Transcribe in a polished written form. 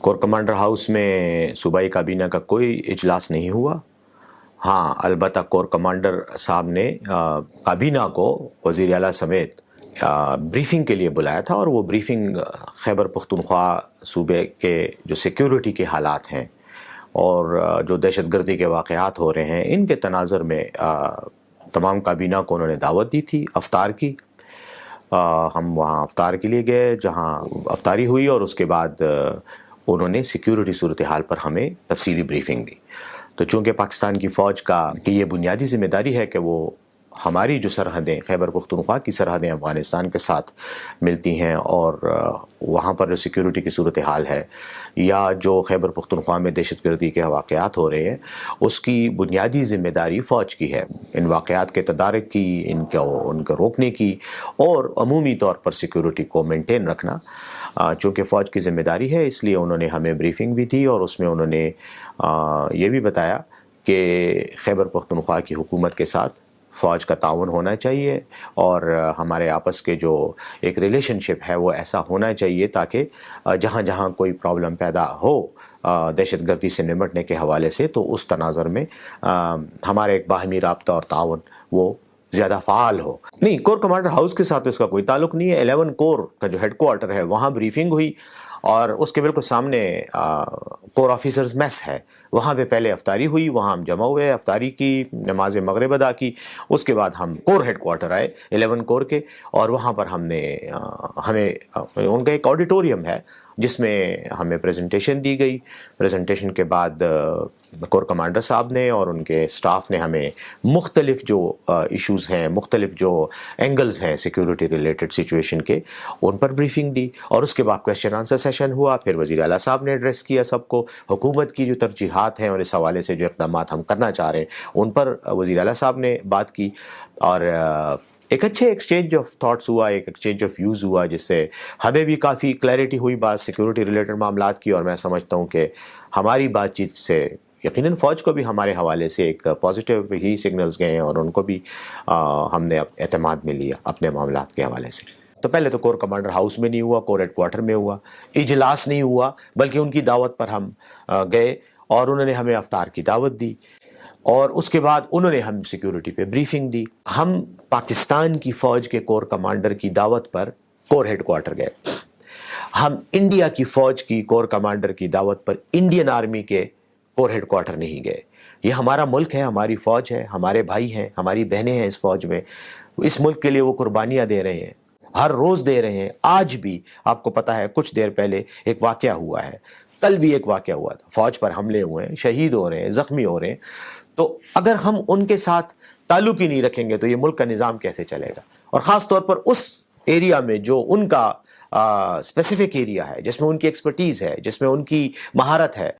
Corps commander house میں صوبائی کابینہ کا کوئی اجلاس نہیں ہوا. ہاں البتہ کور کمانڈر صاحب نے کابینہ کو وزیر اعلیٰ سمیت بریفنگ کے لیے بلایا تھا، اور وہ بریفنگ خیبر پختونخوا صوبے کے جو سیکیورٹی کے حالات ہیں اور جو دہشت گردی کے واقعات ہو رہے ہیں ان کے تناظر میں تمام کابینہ کو انہوں نے دعوت دی تھی افطار کی. ہم وہاں افطار کے لیے گئے جہاں افطاری ہوئی، اور اس کے بعد انہوں نے سیکیورٹی صورتحال پر ہمیں تفصیلی بریفنگ دی. تو چونکہ پاکستان کی فوج کی یہ بنیادی ذمہ داری ہے کہ وہ ہماری جو سرحدیں خیبر پختونخوا کی سرحدیں افغانستان کے ساتھ ملتی ہیں، اور وہاں پر جو سیکیورٹی کی صورتحال ہے یا جو خیبر پختونخوا میں دہشت گردی کے واقعات ہو رہے ہیں اس کی بنیادی ذمہ داری فوج کی ہے، ان واقعات کے تدارک کی، ان کو روکنے کی، اور عمومی طور پر سیکیورٹی کو مینٹین رکھنا. چونکہ فوج کی ذمہ داری ہے اس لیے انہوں نے ہمیں بریفنگ بھی دی، اور اس میں انہوں نے یہ بھی بتایا کہ خیبر پختونخوا کی حکومت کے ساتھ فوج کا تعاون ہونا چاہیے، اور ہمارے آپس کے جو ایک ریلیشن شپ ہے وہ ایسا ہونا چاہیے تاکہ جہاں جہاں کوئی پرابلم پیدا ہو دہشت گردی سے نمٹنے کے حوالے سے تو اس تناظر میں ہمارے ایک باہمی رابطہ اور تعاون وہ زیادہ فعال ہو. نہیں، کور کمانڈر ہاؤس کے ساتھ اس کا کوئی تعلق نہیں ہے. 11 کور کا جو ہیڈ کوارٹر ہے وہاں بریفنگ ہوئی، اور اس کے بالکل سامنے کور آفیسرز میس ہے، وہاں پہ پہلے افطاری ہوئی، وہاں ہم جمع ہوئے، افطاری کی، نماز مغرب ادا کی. اس کے بعد ہم کور ہیڈ کوارٹر آئے 11 کور کے، اور وہاں پر ہمیں ان کا ایک آڈیٹوریم ہے جس میں ہمیں پریزنٹیشن دی گئی. پریزنٹیشن کے بعد کور کمانڈر صاحب نے اور ان کے سٹاف نے ہمیں مختلف جو ایشوز ہیں، مختلف جو اینگلز ہیں سیکیورٹی ریلیٹڈ سچویشن کے، ان پر بریفنگ دی. اور اس کے بعد کویسچن آنسر سیشن ہوا. پھر وزیر اعلیٰ صاحب نے ایڈریس کیا سب کو، حکومت کی جو ترجیحات ہیں اور اس حوالے سے جو اقدامات ہم کرنا چاہ رہے ہیں ان پر وزیر اعلیٰ صاحب نے بات کی، اور ایک اچھے ایکسچینج آف تھاٹس ہوا، ایک ایکسچینج آف ویوز ہوا، جس سے ہمیں بھی کافی کلیئرٹی ہوئی بات سیکیورٹی ریلیٹڈ معاملات کی. اور میں سمجھتا ہوں کہ ہماری بات چیت سے یقیناً فوج کو بھی ہمارے حوالے سے ایک پازیٹیو ہی سگنلز گئے ہیں، اور ان کو بھی ہم نے اعتماد میں لیا اپنے معاملات کے حوالے سے. تو پہلے تو کور کمانڈر ہاؤس میں نہیں ہوا، کور ہیڈ کوارٹر میں ہوا، اجلاس نہیں ہوا، بلکہ ان کی دعوت پر ہم گئے اور انہوں نے ہمیں افطار کی دعوت دی، اور اس کے بعد انہوں نے ہم سیکیورٹی پہ بریفنگ دی. ہم پاکستان کی فوج کے کور کمانڈر کی دعوت پر کور ہیڈ کوارٹر گئے. ہم انڈیا کی فوج کی کور کمانڈر کی دعوت پر انڈین آرمی کے کور ہیڈ کوارٹر نہیں گئے. یہ ہمارا ملک ہے، ہماری فوج ہے، ہمارے بھائی ہیں، ہماری بہنیں ہیں اس فوج میں. اس ملک کے لیے وہ قربانیاں دے رہے ہیں، ہر روز دے رہے ہیں. آج بھی آپ کو پتہ ہے کچھ دیر پہلے ایک واقعہ ہوا ہے، کل بھی ایک واقعہ ہوا تھا، فوج پر حملے ہوئے ہیں، شہید ہو رہے ہیں، زخمی ہو رہے ہیں. تو اگر ہم ان کے ساتھ تعلق ہی نہیں رکھیں گے تو یہ ملک کا نظام کیسے چلے گا؟ اور خاص طور پر اس ایریا میں جو ان کا اسپیسیفک ایریا ہے، جس میں ان کی ایکسپرٹیز ہے، جس میں ان کی مہارت ہے.